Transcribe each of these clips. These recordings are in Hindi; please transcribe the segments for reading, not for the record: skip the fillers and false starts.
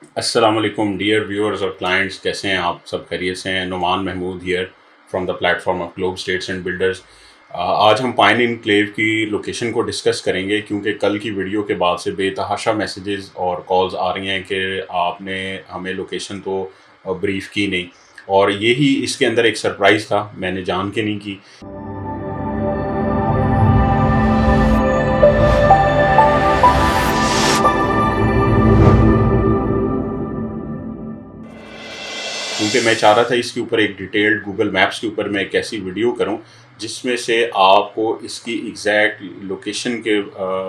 अस्सलाम वालेकुम डियर व्यूअर्स और क्लाइंट्स, कैसे हैं आप सब? खैरियत से हैं? Numan Mahmood here from the platform of Globe States and Builders. आज हम पाइन इनक्लेव की लोकेशन को डिस्कस करेंगे क्योंकि कल की वीडियो के बाद से बेतहाशा मैसेजेस और कॉल्स आ रही हैं कि आपने हमें लोकेशन तो ब्रीफ की नहीं, और यही इसके अंदर एक सरप्राइज़ था, मैंने जान के नहीं की। क्योंकि मैं चाह रहा था इसके ऊपर एक डिटेल्ड गूगल मैप्स के ऊपर मैं एक ऐसी वीडियो करूं जिसमें से आपको इसकी एग्जैक्ट लोकेशन के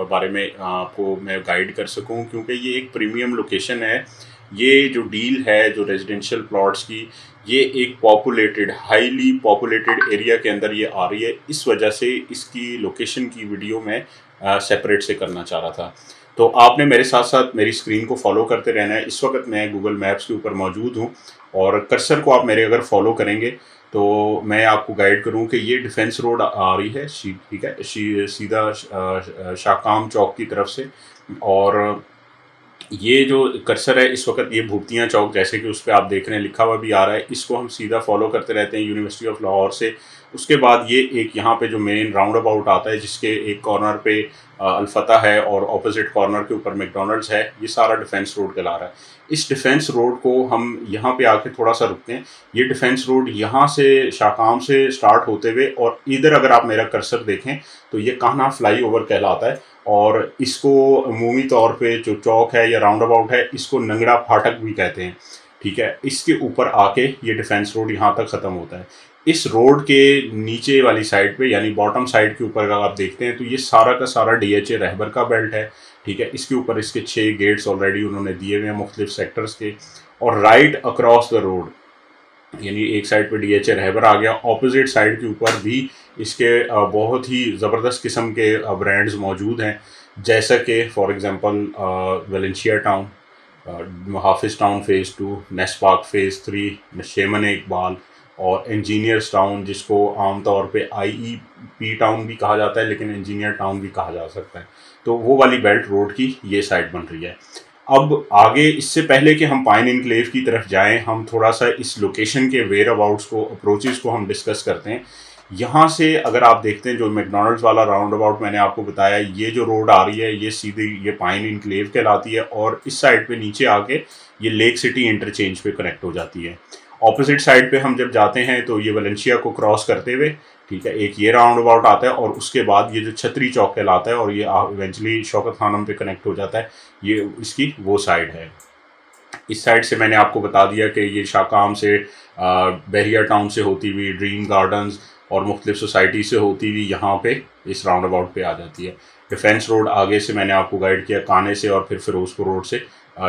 बारे में आपको मैं गाइड कर सकूं, क्योंकि ये एक प्रीमियम लोकेशन है। ये जो डील है जो रेजिडेंशियल प्लॉट्स की, ये एक पॉपुलेटेड हाईली पॉपुलेटेड एरिया के अंदर ये आ रही है। इस वजह से इसकी लोकेशन की वीडियो में सेपरेट से करना चाह रहा था। तो आपने मेरे साथ साथ मेरी स्क्रीन को फॉलो करते रहना है। इस वक्त मैं गूगल मैप्स के ऊपर मौजूद हूँ और कर्सर को आप मेरे अगर फॉलो करेंगे तो मैं आपको गाइड करूँ कि ये डिफेंस रोड आ रही है, ठीक है, सीधा शाकाम चौक की तरफ से। और ये जो कर्सर है इस वक्त ये भूतिया चौक, जैसे कि उस पर आप देख रहे हैं लिखा हुआ भी आ रहा है, इसको हम सीधा फॉलो करते रहते हैं यूनिवर्सिटी ऑफ लाहौर से। उसके बाद ये एक यहाँ पे जो मेन राउंड अबाउट आता है जिसके एक कॉर्नर पे अल्फता है और ऑपोजिट कॉर्नर के ऊपर मैकडॉनल्ड्स है, ये सारा डिफेंस रोड कहला रहा है। इस डिफेंस रोड को हम यहाँ पे आके थोड़ा सा रुकते हैं। ये डिफेंस रोड यहाँ से शाकाम से स्टार्ट होते हुए, और इधर अगर आप मेरा कर्सर देखें तो ये कान्हा फ्लाई ओवर कहलाता है, और इसको अमूमी तौर पे जो चौक है या राउंड अबाउट है इसको नंगड़ा फाटक भी कहते हैं, ठीक है। इसके ऊपर आके ये डिफेंस रोड यहाँ तक ख़त्म होता है। इस रोड के नीचे वाली साइड पे यानी बॉटम साइड के ऊपर अगर आप देखते हैं तो ये सारा का सारा DHA रहबर का बेल्ट है, ठीक है। इसके ऊपर इसके 6 गेट्स ऑलरेडी उन्होंने दिए हुए हैं मुख्तलिफ सेक्टर्स के। और राइट अक्रॉस द रोड यानी एक साइड पे DHA रहबर आ गया, ऑपोजिट साइड के ऊपर भी इसके बहुत ही ज़बरदस्त किस्म के ब्रांड्स मौजूद हैं, जैसा कि फॉर एग्ज़ाम्पल वेलेंशिया टाउन, हाफिज़ टाउन फ़ेज़ 2, नेस पार्क फ़ेज़ 3, शेमन इकबाल, और इंजीनियर्स टाउन जिसको आमतौर पे IEP टाउन भी कहा जाता है लेकिन इंजीनियर टाउन भी कहा जा सकता है। तो वो वाली बेल्ट रोड की ये साइड बन रही है। अब आगे, इससे पहले कि हम पाइन इनक्लेव की तरफ जाएं, हम थोड़ा सा इस लोकेशन के वेयर अबाउट्स को, अप्रोचेस को हम डिस्कस करते हैं। यहाँ से अगर आप देखते हैं जो मैकडॉनल्ड्स वाला राउंड अबाउट मैंने आपको बताया, ये जो रोड आ रही है ये सीधी ये पाइन इनक्लेव कहलाती है, और इस साइड पे नीचे आके ये लेक सिटी इंटरचेंज पे कनेक्ट हो जाती है। ऑपोजिट साइड पे हम जब जाते हैं तो ये वलेंशिया को क्रॉस करते हुए, ठीक है, एक ये राउंड अबाउट आता है, और उसके बाद ये जो छतरी चौक कहलाता है और ये इवेंचुअली शौकत खानम पे कनेक्ट हो जाता है। ये इसकी वो साइड है। इस साइड से मैंने आपको बता दिया कि ये शाकाम से बहरिया टाउन से होती हुई ड्रीम गार्डन्स और मुख्तलिफ सोसाइटी से होती हुई यहाँ पे इस राउंड अबाउट पे आ जाती है। डिफेंस रोड आगे से मैंने आपको गाइड किया काने से, और फिर फिरोजपुर रोड से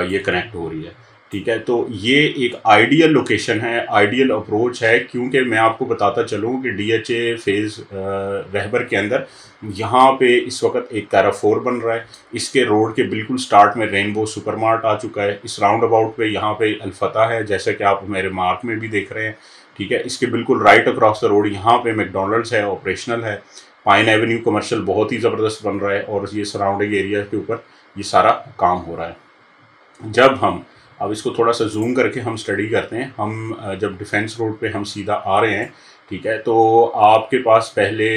ये कनेक्ट हो रही है, ठीक है। तो ये एक आइडियल लोकेशन है, आइडियल अप्रोच है, क्योंकि मैं आपको बताता चलूँ कि DHA फ़ेज़ रहबर के अंदर यहाँ पे इस वक्त एक कैराफोर बन रहा है। इसके रोड के बिल्कुल स्टार्ट में रेनबो सुपरमार्ट आ चुका है। इस राउंड अबाउट पे यहाँ पे अल्फता है, जैसा कि आप मेरे मार्क में भी देख रहे हैं, ठीक है। इसके बिल्कुल राइट अक्रॉस द रोड यहाँ पे मैकडॉनल्ड्स है, ऑपरेशनल है। पाइन एवेन्यू कमर्शियल बहुत ही ज़बरदस्त बन रहा है, और ये सराउंडिंग एरिया के ऊपर ये सारा काम हो रहा है। जब हम अब इसको थोड़ा सा जूम करके हम स्टडी करते हैं, हम जब डिफेंस रोड पे हम सीधा आ रहे हैं, ठीक है, तो आपके पास पहले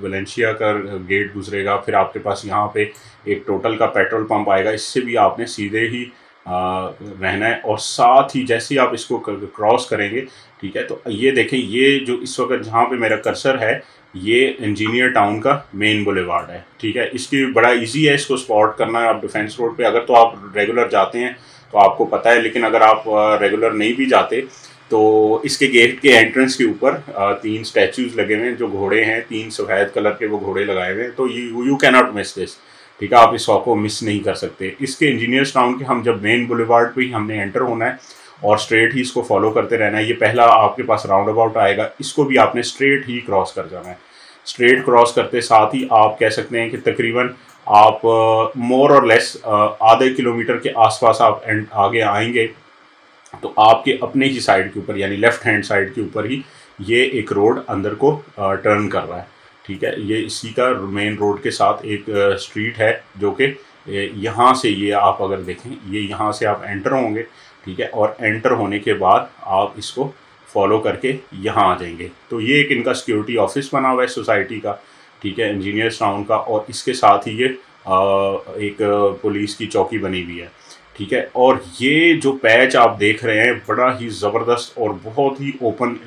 वलेंशिया का गेट गुजरेगा, फिर आपके पास यहाँ पे एक टोटल का पेट्रोल पंप आएगा। इससे भी आपने सीधे ही रहना है, और साथ ही जैसे ही आप इसको क्रॉस करेंगे, ठीक है, तो ये देखें, ये जो इस वक्त जहाँ पे मेरा कर्सर है ये इंजीनियर टाउन का मेन बुलेवार्ड है, ठीक है। इसकी बड़ा इजी है इसको स्पॉट करना है आप डिफेंस रोड पे, अगर तो आप रेगुलर जाते हैं तो आपको पता है, लेकिन अगर आप रेगुलर नहीं भी जाते तो इसके गेट के एंट्रेंस के ऊपर 3 स्टैचूज लगे हुए हैं, जो घोड़े हैं, 3 सफ़ेद कलर के वो घोड़े लगाए हुए हैं। तो you can not miss this, ठीक है, आप इस शॉप को मिस नहीं कर सकते। इसके इंजीनियर्स टाउन के हम जब मेन बुलेवार्ड पे ही हमने एंटर होना है और स्ट्रेट ही इसको फॉलो करते रहना है। ये पहला आपके पास राउंड अबाउट आएगा, इसको भी आपने स्ट्रेट ही क्रॉस कर जाना है। स्ट्रेट क्रॉस करते साथ ही आप कह सकते हैं कि तकरीबन आप मोर और लेस आधे किलोमीटर के आसपास आप आगे आएंगे तो आपके अपने ही साइड के ऊपर यानी लेफ़्ट हैंड साइड के ऊपर ही ये एक रोड अंदर को टर्न कर रहा है, ठीक है। ये इसी का मेन रोड के साथ एक स्ट्रीट है जो कि यहाँ से ये आप अगर देखें, ये यहाँ से आप एंटर होंगे, ठीक है, और एंटर होने के बाद आप इसको फॉलो करके यहाँ आ जाएंगे। तो ये एक इनका सिक्योरिटी ऑफिस बना हुआ है सोसाइटी का, ठीक है, इंजीनियर्स टाउन का, और इसके साथ ही ये एक पुलिस की चौकी बनी हुई है, ठीक है। और ये जो पैच आप देख रहे हैं बड़ा ही ज़बरदस्त और बहुत ही ओपन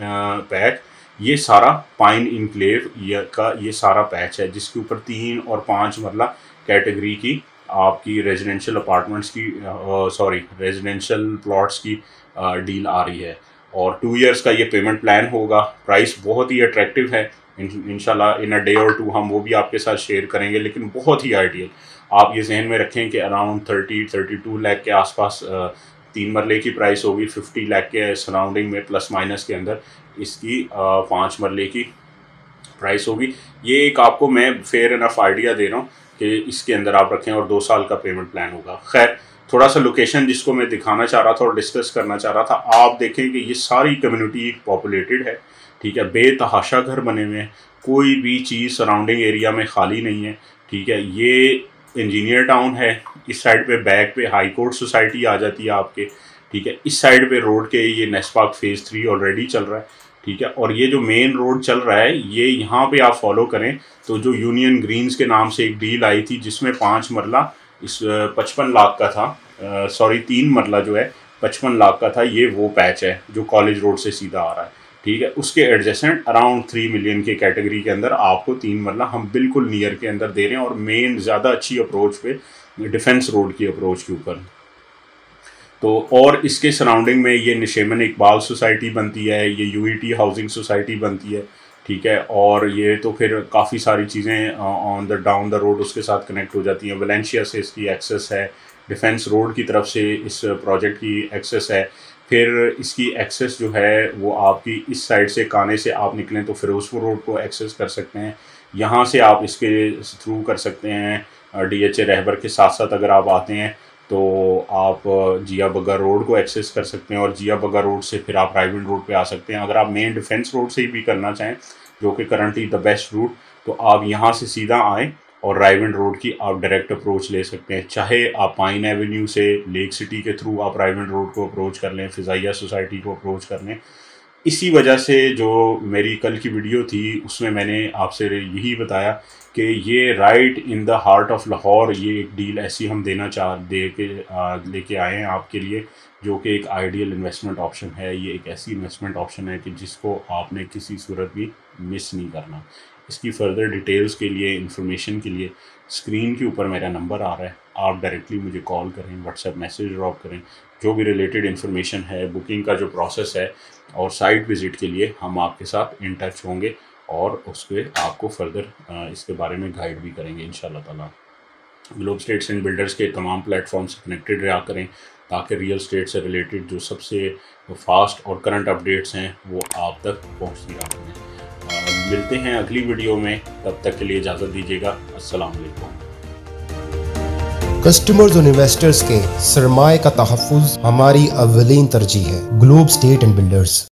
पैच, ये सारा पाइन इनक्लेव का ये सारा पैच है, जिसके ऊपर 3 और 5 मरला कैटेगरी की आपकी रेजिडेंशियल अपार्टमेंट्स की रेजिडेंशियल प्लॉट्स की डील आ रही है। और 2 इयर्स का ये पेमेंट प्लान होगा। प्राइस बहुत ही अट्रैक्टिव है, इंशाल्लाह इन अ डे और 2 हम वो भी आपके साथ शेयर करेंगे, लेकिन बहुत ही आइडियल। आप ये जहन में रखें कि अराउंड 30-32 लाख के आसपास 3 मरले की प्राइस होगी, 50 लाख के सराउंडिंग में प्लस माइनस के अंदर इसकी 5 मरले की प्राइस होगी। ये एक आपको मैं फेयर इनफ आइडिया दे रहा हूँ कि इसके अंदर आप रखें, और 2 साल का पेमेंट प्लान होगा। खैर, थोड़ा सा लोकेशन जिसको मैं दिखाना चाह रहा था और डिस्कस करना चाह रहा था, आप देखें कि ये सारी कम्युनिटी पॉपुलेटेड है, ठीक है, बेतहाशा घर बने हुए हैं, कोई भी चीज़ सराउंडिंग एरिया में खाली नहीं है, ठीक है। ये इंजीनियर टाउन है, इस साइड पे बैक पे हाई कोर्ट सोसाइटी आ जाती है आपके, ठीक है। इस साइड पे रोड के ये नेस्ट पार्क फेज़ 3 ऑलरेडी चल रहा है, ठीक है। और ये जो मेन रोड चल रहा है, ये यहाँ पे आप फॉलो करें तो जो यूनियन ग्रीन्स के नाम से एक डील आई थी जिसमें 5 मरला इस 55 लाख का था, 3 मरला जो है 55 लाख का था, ये वो पैच है जो कॉलेज रोड से सीधा आ रहा है, ठीक है। उसके एडजेसेंट अराउंड 3 मिलियन के कैटेगरी के अंदर आपको 3 मरला हम बिल्कुल नियर के अंदर दे रहे हैं, और मेन ज़्यादा अच्छी अप्रोच पे, डिफेंस रोड की अप्रोच के ऊपर। तो और इसके सराउंडिंग में ये निशेमन इकबाल सोसाइटी बनती है, ये यूईटी हाउसिंग सोसाइटी बनती है, ठीक है। और ये तो फिर काफ़ी सारी चीज़ें on the down the road उसके साथ कनेक्ट हो जाती हैं। वैलेंशिया से इसकी एक्सेस है, डिफेंस रोड की तरफ से इस प्रोजेक्ट की एक्सेस है। फिर इसकी एक्सेस जो है वो आपकी इस साइड से, काने से आप निकलें तो फिरोजपुर रोड को एक्सेस कर सकते हैं, यहाँ से आप इसके थ्रू कर सकते हैं। DHA रहबर के साथ साथ अगर आप आते हैं तो आप जिया बग्गा रोड को एक्सेस कर सकते हैं, और जिया बग्गा रोड से फिर आप रायविंड रोड पे आ सकते हैं। अगर आप मेन डिफेंस रोड से ही भी करना चाहें, जो कि करंटली द बेस्ट रूट, तो आप यहाँ से सीधा आएँ और रायविंड रोड की आप डायरेक्ट अप्रोच ले सकते हैं। चाहे आप पाइन एवेन्यू से लेक सिटी के थ्रू आप रायविंड रोड को अप्रोच कर लें, फिजाइया सोसाइटी को अप्रोच कर लें। इसी वजह से जो मेरी कल की वीडियो थी उसमें मैंने आपसे यही बताया कि ये right in the heart of Lahore, ये एक डील ऐसी हम लेके आए हैं आपके लिए, जो कि एक आइडियल इन्वेस्टमेंट ऑप्शन है। ये एक ऐसी इन्वेस्टमेंट ऑप्शन है कि जिसको आपने किसी सूरत भी मिस नहीं करना। इसकी फर्दर डिटेल्स के लिए, इन्फॉर्मेशन के लिए स्क्रीन के ऊपर मेरा नंबर आ रहा है, आप डायरेक्टली मुझे कॉल करें, व्हाट्सएप मैसेज ड्रॉप करें। जो भी रिलेटेड इन्फॉर्मेशन है, बुकिंग का जो प्रोसेस है और साइट विज़िट के लिए हम आपके साथ इन टच होंगे, और उसके आपको फर्दर इसके बारे में गाइड भी करेंगे इंशाल्लाह ताला। ग्लोब स्टेट्स एंड बिल्डर्स के तमाम प्लेटफॉर्म से कनेक्टेड रहा करें, ताकि रियल स्टेट से रिलेटेड जो सबसे फास्ट और करंट अपडेट्स हैं वो आप तक पहुँचती रहा करें। मिलते हैं अगली वीडियो में, तब तक के लिए इजाज़त दीजिएगा। अस्सलाम वालेकुम। कस्टमर्स और इन्वेस्टर्स के सरमाए का तहफ़्फ़ुज़ हमारी अव्वलीन तरजीह है। Globe state and builders.